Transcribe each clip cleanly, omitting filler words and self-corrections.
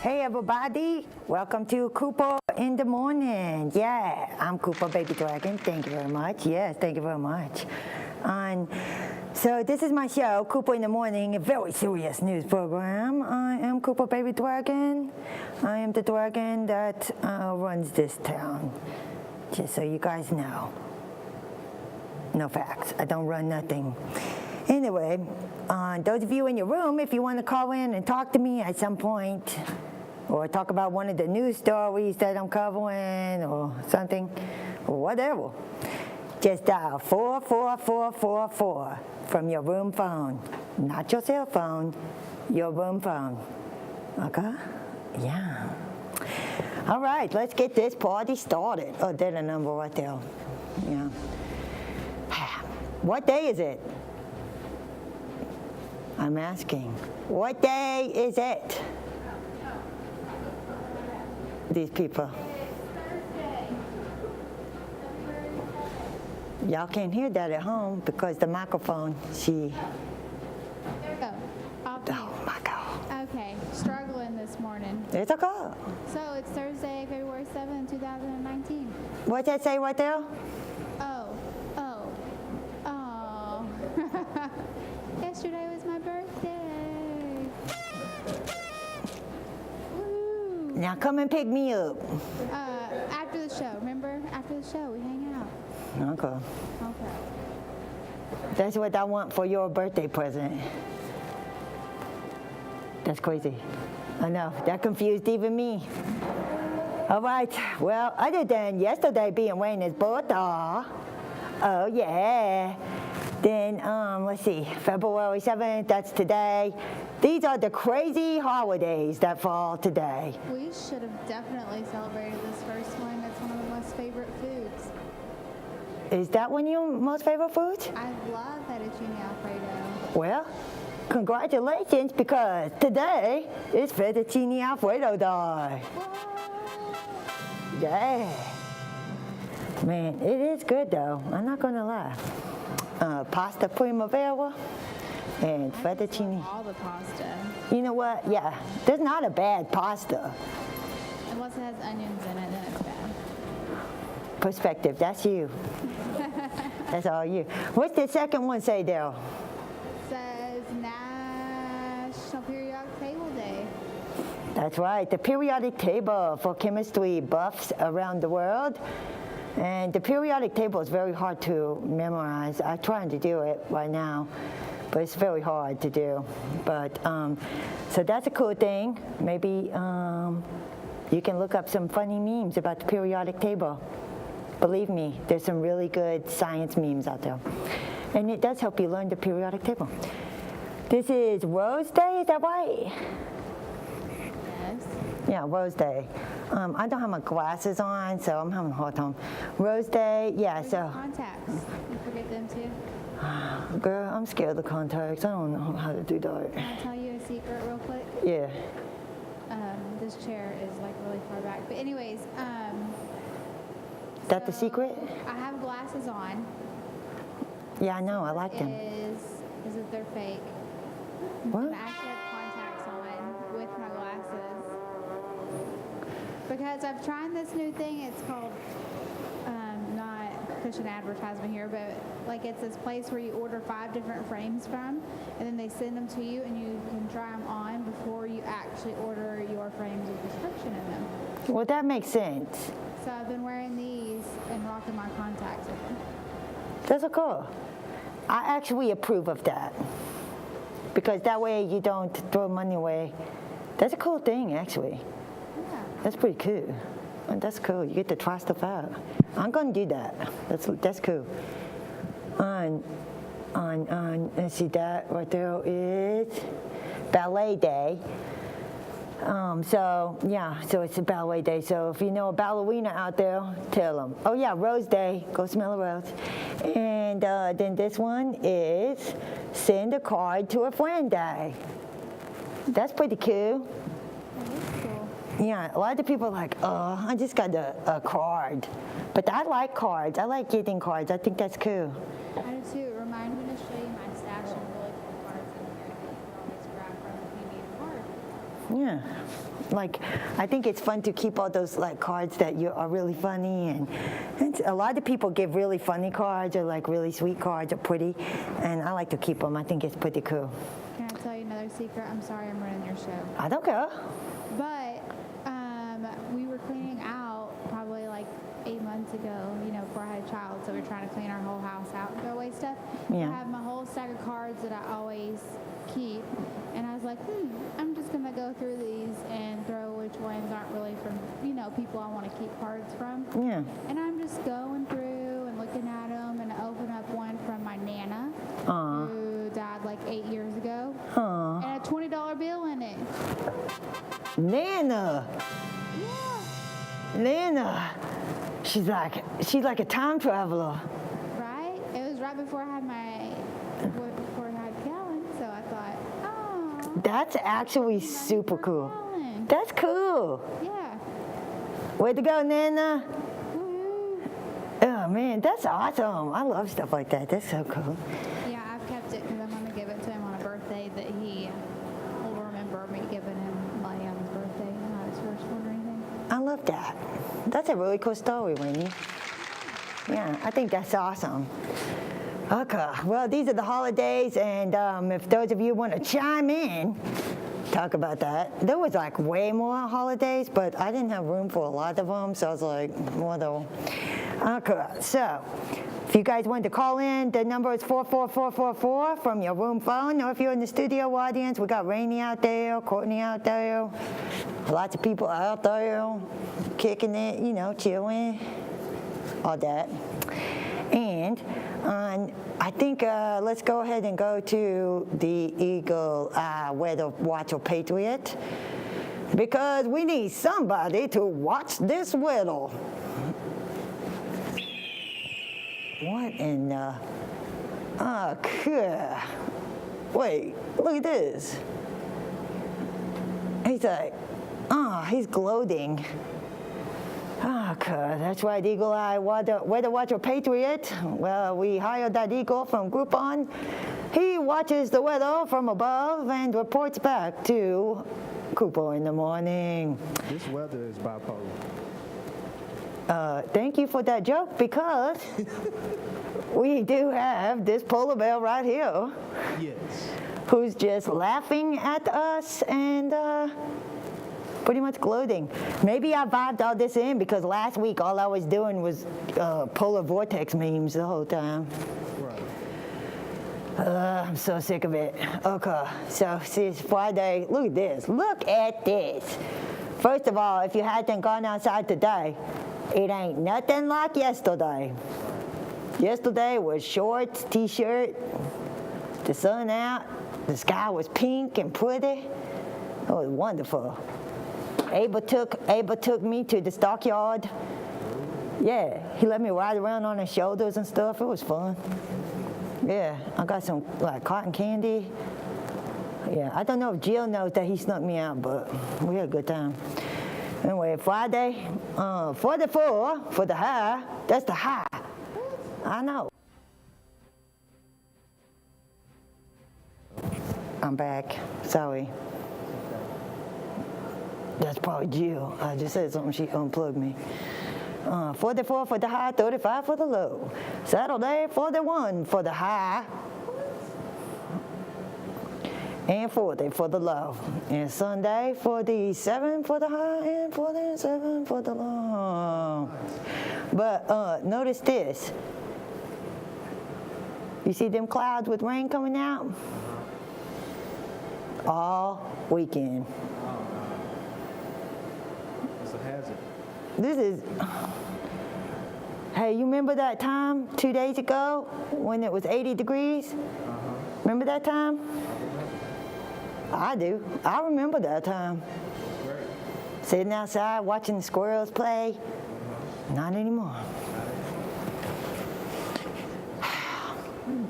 Hey everybody, welcome to Cooper in the Morning. Yeah, I'm Cooper Baby Dragon. Thank you very much. Yes, thank you very much. So this is my show, Cooper in the Morning, a very serious news program. I am Cooper Baby Dragon. I am the dragon that runs this town. Just so you guys know. No facts. I don't run nothing. Anyway, those of you in your room, if you want to call in and talk to me at some point, or talk about one of the news stories that I'm covering or something, or whatever, just dial 44444 from your room phone. Not your cell phone, your room phone. Okay? Yeah. All right, let's get this party started. Oh, there's a number right there. Yeah. What day is it? I'm asking. What day is it? These people. Y'all can't hear that at home because the microphone, There we go. Oh my God. Okay, struggling this morning. It's okay. So it's Thursday, February 7th, 2019. What's that say right there? Oh. Yesterday was my birthday. Woo. Now come and pick me up. After the show, remember? After the show, we hang out. Okay. Okay. That's what I want for your birthday present. That's crazy. I know. That confused even me. All right. Well, other than yesterday being Wayne's birthday, oh yeah. Then, let's see, February 7th, that's today. These are the crazy holidays that fall today. We should have definitely celebrated this first one. That's one of my most favorite foods. Is that one of your most favorite foods? I love fettuccine Alfredo. Well, congratulations, because today is fettuccine Alfredo day. Yeah. Man, it is good though. I'm not gonna lie. Pasta primavera and fettuccine. All the pasta. You know what? Yeah, there's not a bad pasta. Unless it has onions in it, then it's bad. Perspective, that's you. That's all you. What's the second one say there? It says National Periodic Table Day. That's right, the periodic table for chemistry buffs around the world. And the periodic table is very hard to memorize. I'm trying to do it right now, but it's very hard to do. But so that's a cool thing. Maybe you can look up some funny memes about the periodic table. Believe me, there's some really good science memes out there. And it does help you learn the periodic table. This is Rose Day, is that right? Yes. Yeah, Rose Day. I don't have my glasses on, so I'm having a hard time. Rose Day, yeah, Where's so. your contacts? You forget them too? Girl, I'm scared of the contacts. I don't know how to do that. Can I tell you a secret real quick? Yeah. This chair is like really far back. But anyways, That the so secret? I have glasses on. Yeah, I know. I like them. Is that they're fake. What? And I actually have contacts on with my glasses. Because I've tried this new thing. It's called, not pushing advertisement here, but like it's this place where you order 5 different frames from, and then they send them to you, and you can try them on before you actually order your frames with prescription in them. Well, that makes sense. So I've been wearing these and rocking my contacts with them. That's so cool. I actually approve of that. Because that way you don't throw money away. That's a cool thing, actually. Yeah. That's pretty cool. That's cool. You get to try stuff out. I'm gonna do that. That's cool. Let's see, that right there is Ballet Day. So it's a ballet day. So if you know a ballerina out there, tell them. Oh yeah, Rose Day. Go smell a rose. And then this one is Send a Card to a Friend Day. That's pretty cool. That is cool. Yeah, a lot of people are like, oh, I just got a card. But I like cards. I like getting cards. I think that's cool. I do too. Remind me to show you my stash of really cool cards in here that you can always grab from if you need a card. Yeah. Like, I think it's fun to keep all those like cards that are really funny, and a lot of people give really funny cards or like really sweet cards or pretty, and I like to keep them. I think it's pretty cool. Can I tell you another secret? I'm sorry I'm running your show. I don't care. But we were cleaning out probably like 8 months ago, before I had a child. So we're trying to clean our whole house out and throw away stuff. Yeah. I have my whole stack of cards that I always keep. And I was like, I'm just going to go through these and throw which ones aren't really from, people I want to keep cards from. Yeah. And I'm just going through and looking at them, and I open up one from my Nana, who died like 8 years ago. And a $20 bill in it. Nana. Yeah. Nana. She's like a time traveler. Right? It was right before I had before I had Callan, so I thought, oh. That's actually super cool. Callan. That's cool. Yeah. Way to go, Nana. Woo. Oh, man, that's awesome. I love stuff like that. That's so cool. Yeah, I've kept it because I'm going to give it to him on a birthday that he will remember me giving him money on his birthday, not his first one or anything. I love that. That's a really cool story, Winnie. Yeah, I think that's awesome. Okay, well, these are the holidays, and if those of you want to chime in, talk about that. There was like way more holidays, but I didn't have room for a lot of them, so I was like, whatever. Okay, so if you guys want to call in, the number is 44444 from your room phone, or if you're in the studio audience, we got Rainey out there, Courtney out there, lots of people out there kicking it, chilling, all that. And I think let's go ahead and go to the Eagle Weather Watcher Patriot, because we need somebody to watch this weather. What in the... Okay. Wait, look at this. He's like, he's gloating. Okay, that's right, Eagle Eye Weather Watcher Patriot. Well, we hired that eagle from Groupon. He watches the weather from above and reports back to Cooper in the morning. This weather is bipolar. Thank you for that joke, because we do have this polar bear right here. Yes. Who's just laughing at us and pretty much gloating. Maybe I vibed all this in because last week all I was doing was polar vortex memes the whole time. Right. I'm so sick of it. Okay, so see, it's Friday. Look at this. Look at this. First of all, if you hadn't gone outside today, it ain't nothing like yesterday. Yesterday was shorts, t-shirt, the sun out, the sky was pink and pretty. It was wonderful. Abel took me to the stockyard. Yeah, he let me ride around on his shoulders and stuff. It was fun. Yeah, I got some like cotton candy. Yeah, I don't know if Jill knows that he snuck me out, but we had a good time. Anyway, Friday, 44 for the high. That's the high. I know. I'm back. Sorry. That's probably Jill. I just said something, she unplugged me. 44 for the high, 35 for the low. Saturday, 41 for the high. And 40 for the low. And Sunday, 47 for the high and 47 for the low. But notice this. You see them clouds with rain coming out? All weekend. It's a hazard. This is... Hey, you remember that time 2 days ago when it was 80 degrees? Remember that time? I do. I remember that time. Sitting outside watching the squirrels play. Not anymore.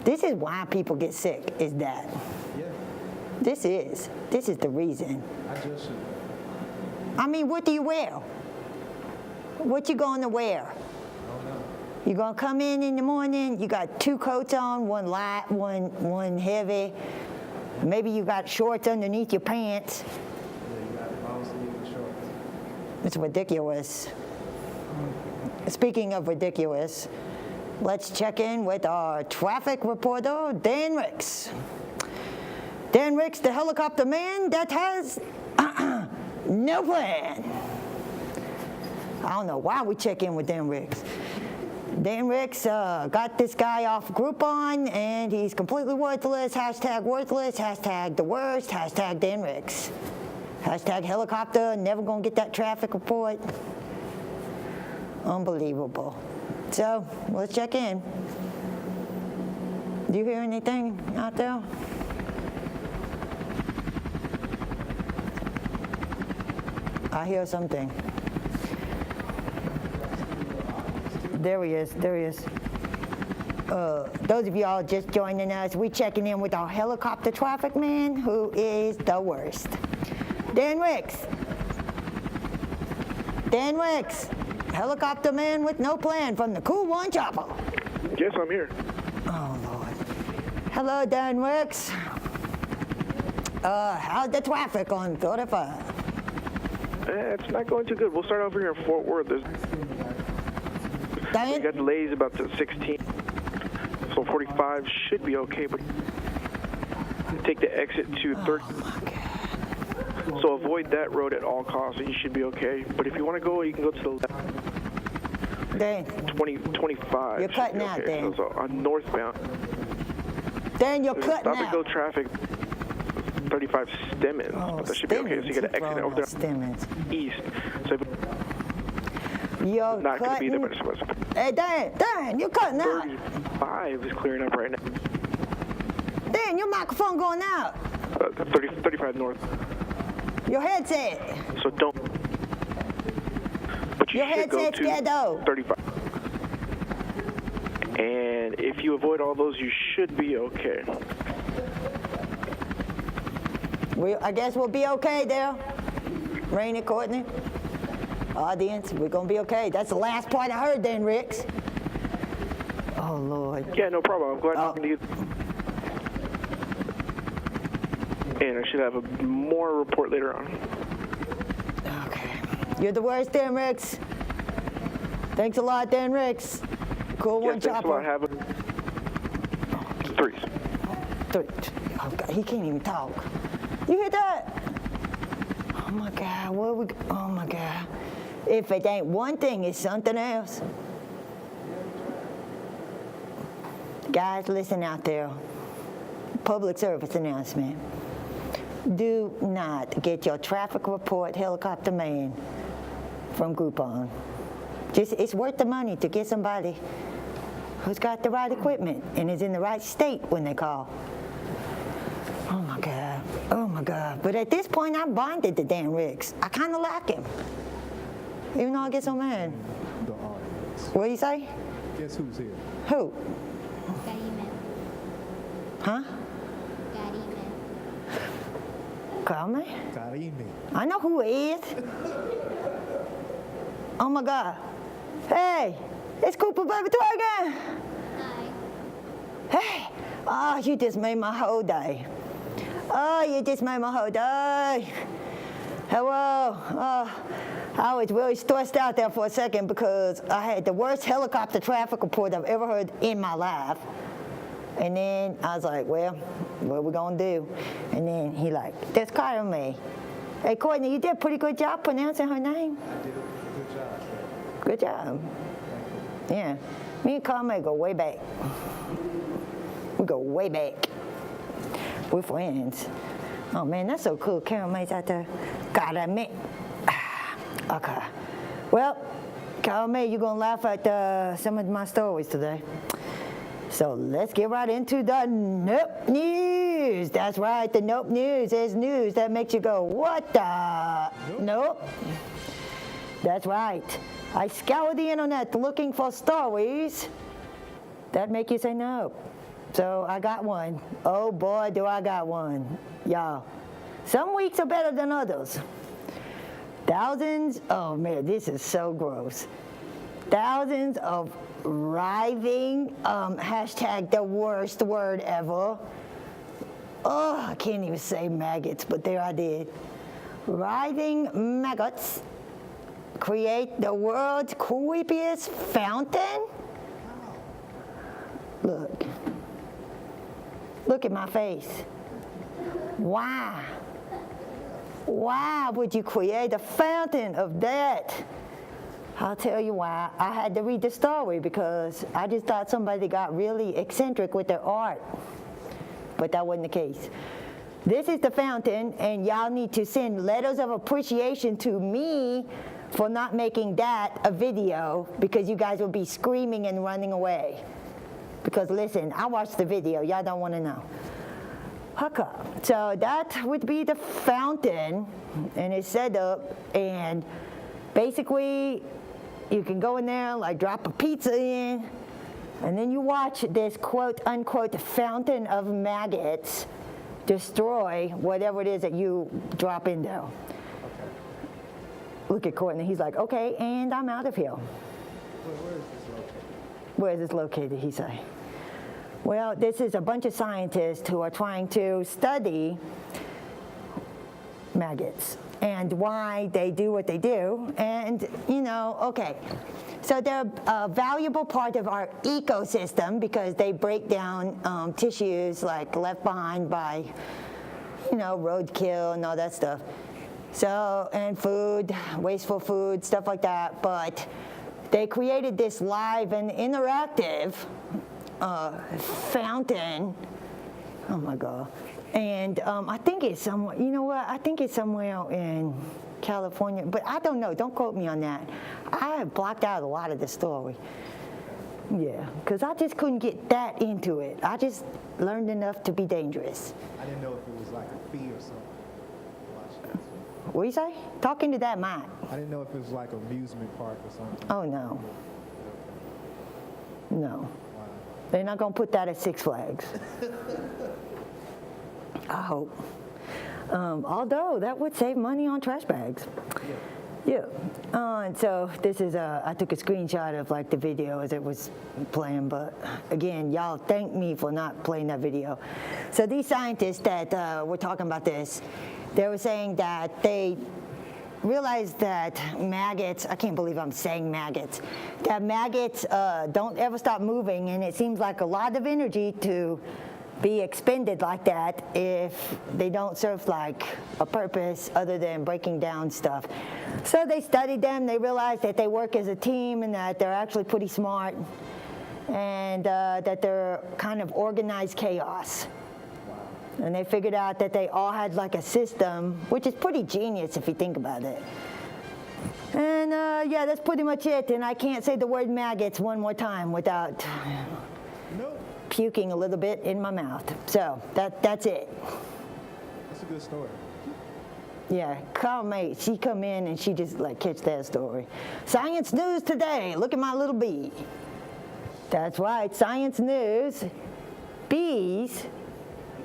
This is why people get sick, is that. Yeah. This is the reason. I just should. I mean, what do you wear? What you going to wear? I don't know. You're going to come in the morning, you got 2 coats on, one light, one heavy. Maybe you got shorts underneath your pants. Yeah, It's ridiculous. Speaking of ridiculous, let's check in with our traffic reporter, Dan Ricks. Dan Ricks, the helicopter man that has no plan. I don't know why we check in with Dan Ricks. Dan Ricks got this guy off Groupon, and he's completely worthless. Hashtag worthless. Hashtag the worst. Hashtag Dan Ricks. Hashtag helicopter. Never gonna get that traffic report. Unbelievable. So let's check in. Do you hear anything out there? I hear something. There he is. There he is. Those of y'all just joining us, we checking in with our helicopter traffic man, who is the worst. Dan Ricks. Dan Ricks, helicopter man with no plan from the Cool One Chopper. Yes, I'm here. Oh, Lord. Hello, Dan Ricks. How's the traffic on 35? It's not going too good. We'll start over here in Fort Worth. We got delays about the 16. So 45 should be okay, but take the exit to 30. So avoid that road at all costs, and you should be okay. But if you want to go, you can go to the left. Dan. 25. You're cutting out, okay. Dan. So on northbound. Dan, you're There's cutting out. stop and go traffic. 35 Stemmons. But that should be okay. So you got to exit over there east. So you're not going to be there, but cutting. it's supposed to. Hey, Dan, you're cutting out. 35 is clearing up right now. Dan, your microphone going out. 35 north. Your headset. So don't. But you Your should go headset's to dead, though. 35. And if you avoid all those, you should be okay. I guess we'll be okay there. Rainy, Courtney, audience, we're going to be okay. That's the last part I heard, Dan Ricks. Oh, Lord. Yeah, no problem. I'm glad talking to you. And I should have a more report later on. Okay. You're the worst, Dan Ricks. Thanks a lot, Dan Ricks. Cool One Thanks a Chopper. lot. Have a threes. Oh, God, he can't even talk. You hear that? Oh, my God. Oh, my God. If it ain't one thing, it's something else. Guys, listen out there. Public service announcement. Do not get your traffic report helicopter man from Groupon. It's worth the money to get somebody who's got the right equipment and is in the right state when they call. Oh, my God. Oh, my God. But at this point, I'm bonded to Dan Ricks. I kind of like him, even though I get so mad. The audience. What do you say? Guess who's here? Who? Huh? Call me? Karimi. I know who it is. Oh, my God. Hey, it's Cooper Baby Dragon. Hey, oh, you just made my whole day. Oh, you just made my whole day. Hello. Oh, I was really stressed out there for a second because I had the worst helicopter traffic report I've ever heard in my life. And then I was like, well, what are we going to do? And then he like, that's Carmen. Hey, Courtney, you did a pretty good job pronouncing her name. I did. Good job, sir. Good job. Yeah. Me and Carmen go way back. We go way back. We're friends. Oh, man, that's so cool. Carmen's out there. Gotta admit. Okay. Well, Carmen, you're going to laugh at some of my stories today. So let's get right into the Nope News. That's right, the Nope News is news that makes you go, what the? Nope. That's right. I scour the internet looking for stories that make you say nope. So I got one. Oh boy, do I got one. Y'all, some weeks are better than others. Oh man, this is so gross. Thousands of writhing, hashtag the worst word ever. Oh, I can't even say maggots, but there I did. Writhing maggots create the world's creepiest fountain? Look. Look at my face. Why? Why would you create a fountain of that? I'll tell you why. I had to read the story because I just thought somebody got really eccentric with their art. But that wasn't the case. This is the fountain, and y'all need to send letters of appreciation to me for not making that a video because you guys will be screaming and running away. Because listen, I watched the video. Y'all don't want to know. Okay. So that would be the fountain, and it's set up, and basically you can go in there, like drop a pizza in, and then you watch this quote unquote fountain of maggots destroy whatever it is that you drop in there. Look at Courtney. He's like, okay, and I'm out of here. Where is this located, he say? Well, this is a bunch of scientists who are trying to study maggots and why they do what they do. And, you know, okay. So they're a valuable part of our ecosystem because they break down tissues like left behind by, you know, roadkill and all that stuff. So, and food, wasteful food, stuff like that. But they created this live and interactive fountain. Oh my God. And I think it's somewhere, you know what? I think it's somewhere in California, but I don't know. Don't quote me on that. I have blocked out a lot of the story. Yeah, because I just couldn't get that into it. I just learned enough to be dangerous. I didn't know if it was like a fee or something. What do you say? Talking to that mic. I didn't know if it was like an amusement park or something. Oh, no. No. Wow. They're not going to put that at Six Flags. I hope. Although that would save money on trash bags. Yeah. And so this is I took a screenshot of like the video as it was playing, but again, y'all thank me for not playing that video. So these scientists that were talking about this, they were saying that they realized that maggots, I can't believe I'm saying maggots, that maggots don't ever stop moving, and it seems like a lot of energy to be expended like that if they don't serve like a purpose other than breaking down stuff. So they studied them, they realized that they work as a team and that they're actually pretty smart and that they're kind of organized chaos. And they figured out that they all had like a system, which is pretty genius if you think about it. And yeah, that's pretty much it. And I can't say the word maggots one more time without puking a little bit in my mouth. So that's it. That's a good story. Yeah, Carl mate, she come in and she just like catch that story. Science news today. Look at my little bee. That's right, science news. Bees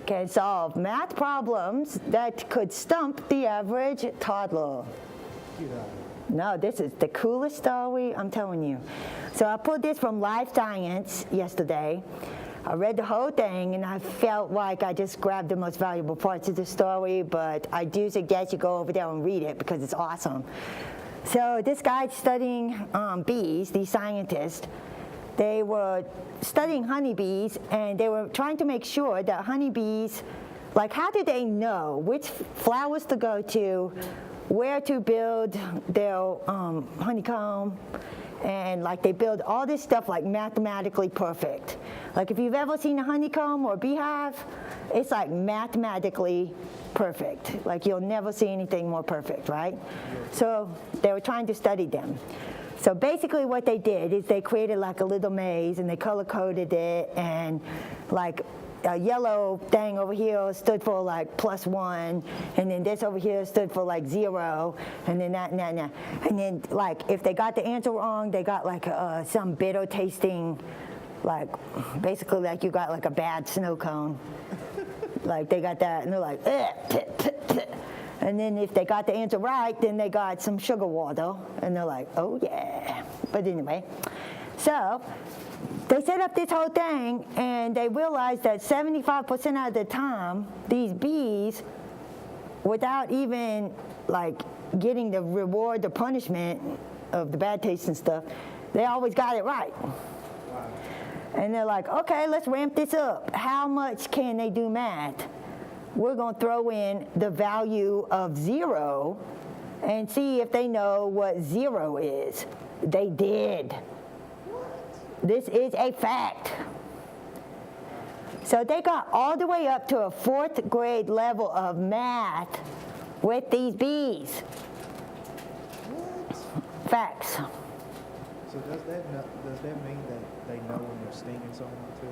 can solve math problems that could stump the average toddler. No, this is the coolest story, I'm telling you. So I pulled this from Live Science yesterday. I read the whole thing, and I felt like I just grabbed the most valuable parts of the story, but I do suggest you go over there and read it because it's awesome. So this guy's studying bees, these scientists. They were studying honeybees, and they were trying to make sure that honeybees, like how do they know which flowers to go to, where to build their honeycomb, and like they build all this stuff like mathematically perfect. Like if you've ever seen a honeycomb or a beehive, it's like mathematically perfect. Like you'll never see anything more perfect, right? So they were trying to study them. So basically what they did is they created like a little maze and they color-coded it, and like a yellow thing over here stood for like +1, and then this over here stood for like 0, and then that and that and that. And then like if they got the answer wrong, they got like some bitter tasting, like basically like you got like a bad snow cone. Like they got that and they're like, and then if they got the answer right, then they got some sugar water, and they're like, oh yeah. But anyway, so they set up this whole thing, and they realized that 75% of the time, these bees, without even like getting the reward, the punishment of the bad taste and stuff, they always got it right. And they're like, okay, let's ramp this up. How much can they do math? We're going to throw in the value of 0 and see if they know what 0 is. They did. This is a fact. So they got all the way up to a 4th grade level of math with these bees. Facts. So does that mean that they know when they're stinging someone too?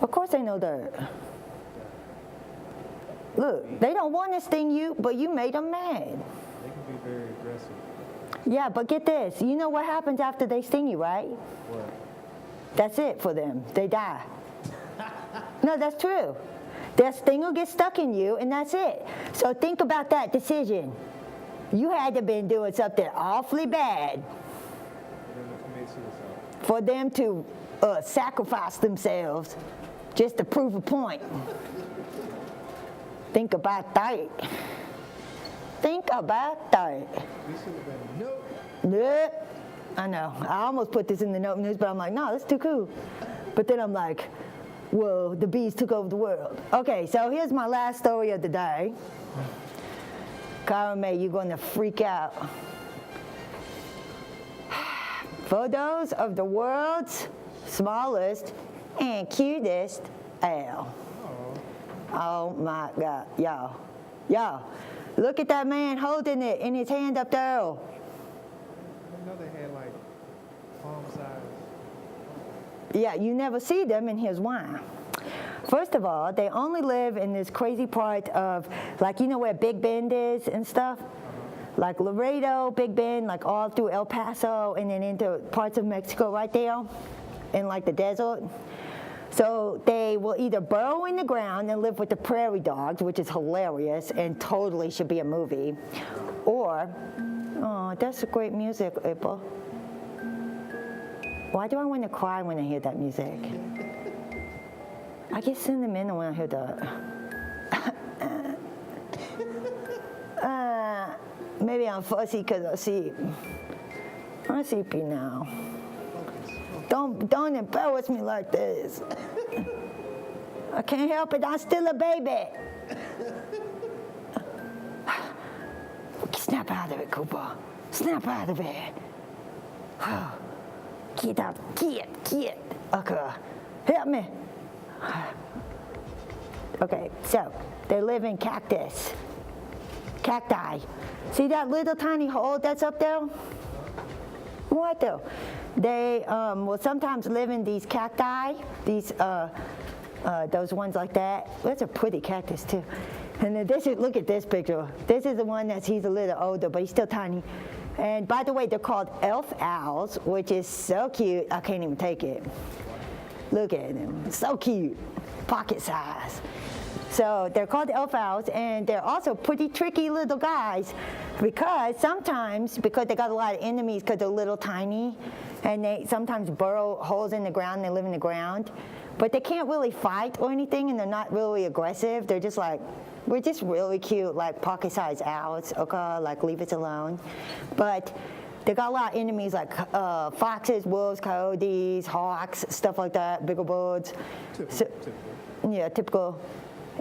Of course they know that. Look, they don't want to sting you, but you made them mad. They can be very aggressive. Yeah, but get this. You know what happens after they sting you, right? What? That's it for them. They die. No, that's true. Their sting will get stuck in you, and that's it. So think about that decision. You had to been doing something awfully bad for them to sacrifice themselves just to prove a point. Think about that. Think about that. This should have been nope. Nope. I know. I almost put this in the note news, but I'm like, no, that's too cool. But then I'm like, well, the bees took over the world. Okay, so here's my last story of the day. Cara May, you're going to freak out. Photos of the world's smallest and cutest owl. Oh my God, y'all, look at that man holding it in his hand up there. I didn't know they had like palm size. Yeah, you never see them, and here's why. First of all, they only live in this crazy part of, like, you know where Big Bend is and stuff? Like Laredo, Big Bend, like all through El Paso, and then into parts of Mexico right there, in like the desert. So they will either burrow in the ground and live with the prairie dogs, which is hilarious and totally should be a movie, or, oh, that's a great music, April. Why do I want to cry when I hear that music? I get sentimental when I hear that. Maybe I'm fussy because I sleep. I'm sleepy now. Don't embarrass me like this. I can't help it. I'm still a baby. Snap out of it, Cooper. Snap out of it. Get out. Get. Okay. Help me. Okay, so they live in cacti. See that little tiny hole that's up there? What though? They will sometimes live in these cacti, those ones like that. That's a pretty cactus too. And then look at this picture. This is the one he's a little older, but he's still tiny. And by the way, they're called elf owls, which is so cute. I can't even take it. Look at them, so cute, pocket size. So they're called elf owls, and they're also pretty tricky little guys because sometimes, because they got a lot of enemies because they're little tiny, and they sometimes burrow holes in the ground, they live in the ground, but they can't really fight or anything, and they're not really aggressive. They're just like, we're just really cute, like pocket-sized owls, okay, like leave us alone. But they got a lot of enemies like foxes, wolves, coyotes, hawks, stuff like that, bigger birds. Typical. Yeah, typical.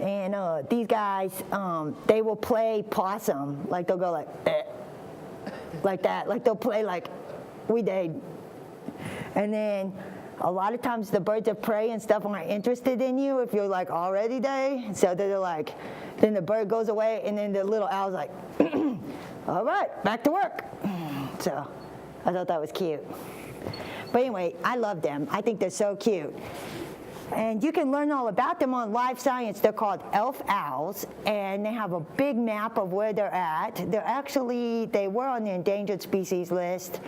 And these guys, they will play possum. Like they'll go like, like that. Like they'll play like, we did. And then a lot of times the birds of prey and stuff aren't interested in you if you're like already dead. So they're like, then the bird goes away and then the little owl's like, all right, back to work. So I thought that was cute. But anyway, I love them. I think they're so cute. And you can learn all about them on Live Science. They're called elf owls, and they have a big map of where they're at. They were on the endangered species list.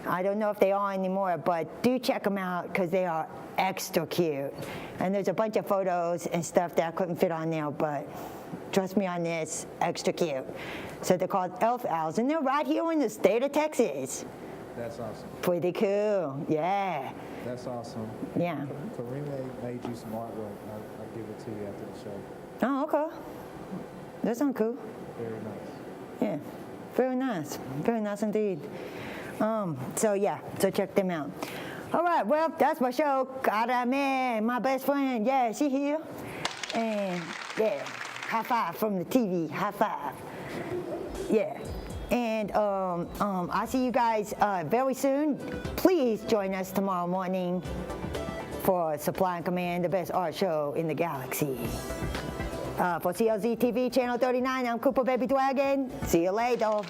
I don't know if they are anymore, but do check them out because they are extra cute. And there's a bunch of photos and stuff that I couldn't fit on there, but trust me on this, extra cute. So they're called elf owls, and they're right here in the state of Texas. That's awesome. Pretty cool, yeah. That's awesome. Yeah. Karime made you some artwork. I'll give it to you after the show. Oh, okay. That sounds cool. Very nice. Yeah. Very nice indeed. So yeah, so check them out. All right, well, that's my show. Cara man, my best friend, yeah, she here. And yeah, high five from the TV, high five. Yeah. And I'll see you guys very soon. Please join us tomorrow morning for Supply and Command, the best art show in the galaxy. For CLZ TV, Channel 39, I'm Cooper Baby Dragon. See you later.